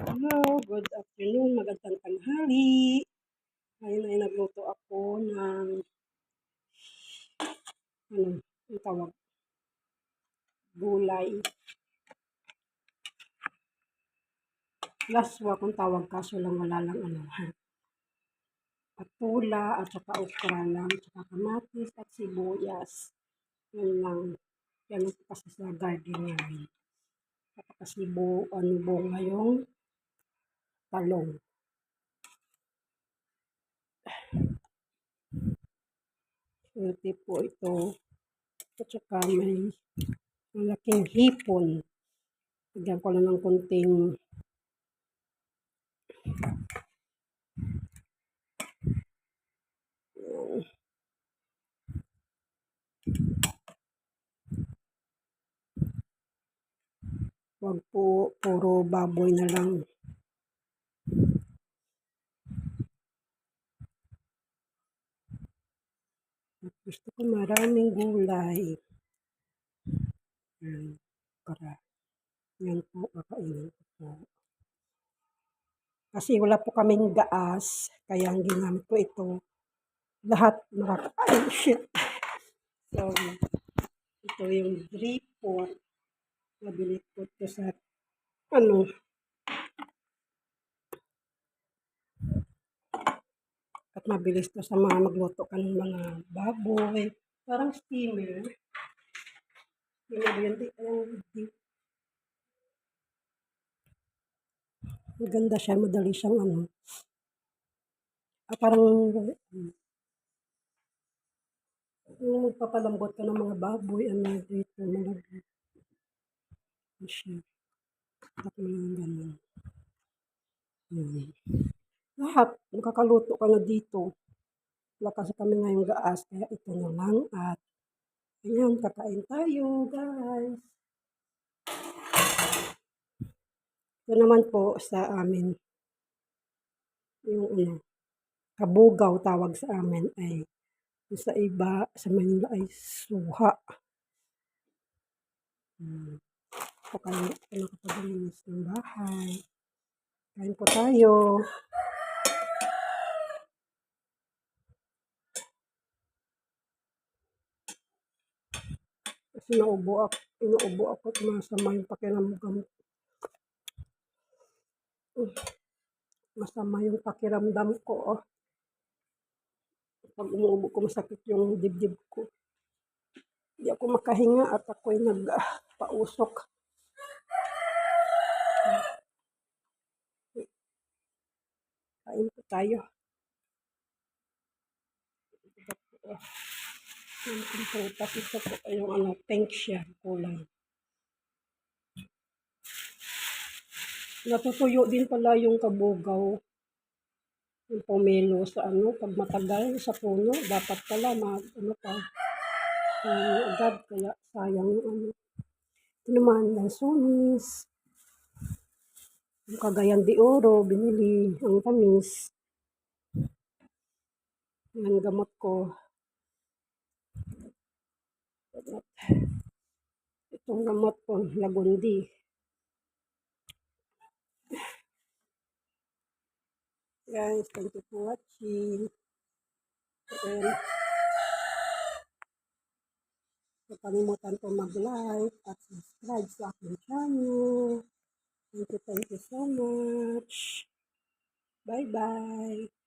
Hello, good afternoon, magandang tanghali. Ngayon ay nagluto ako ng, ang tawag, gulay. Laswa kung tawag, kaso lang wala lang patula at saka okra lang, saka kamatis at sibuyas. Yan lang. Yan ang kasi sa garden namin. At kasi bunga yung talong. Healthy po ito. At saka may malaking hipon. Lagyan ko lang ng konting wag po puro baboy na lang. Gusto ko maraming gulay. Para yan po kakainin ko po. Kasi wala po kaming gaas, kaya ang ginamit ko ito. Lahat nakakain. Shit. So, ito yung 3-4. Nabili ko ito sa at mabilis to sa mga magluto ka ng mga baboy. Parang steamer. Maganda siya, madali siyang parang yung magpapalambot ka ng mga baboy, dito, malagay siya. Tapos lang ganun. Lahat, makakaluto ka na dito. Wala kasi kami ngayong gaas, kaya ito na lang at ayan, kakain tayo, guys. Ito naman po sa amin, yung kabugaw tawag sa amin ay sa iba, sa Manila ay suha. So, kaya nakapag-linis ng bahay. Kain po tayo. Kasi inuubo ako at masama yung pakiramdam. Masama yung pakiramdam ko. Pag umuubo ko, masakit yung dibdib ko. Hindi ako makahinga at ako'y nagpausok. Kain po tayo. Yung prutas, ito po yung pink siya, kulay. Natutuyo din pala yung kabugaw. Yung pomelo sa pag matagal sa puno, dapat pala agad, kaya sayang yung Ito naman, lansunis. Yung Cagayan de Oro, binili, ang tamis. Yan, gamot ko. Itong gamot ko, Lagundi. Guys, thank you for watching. And, huwag kalimutan po mag-like at subscribe sa aking channel. Thank you so much. Bye-bye.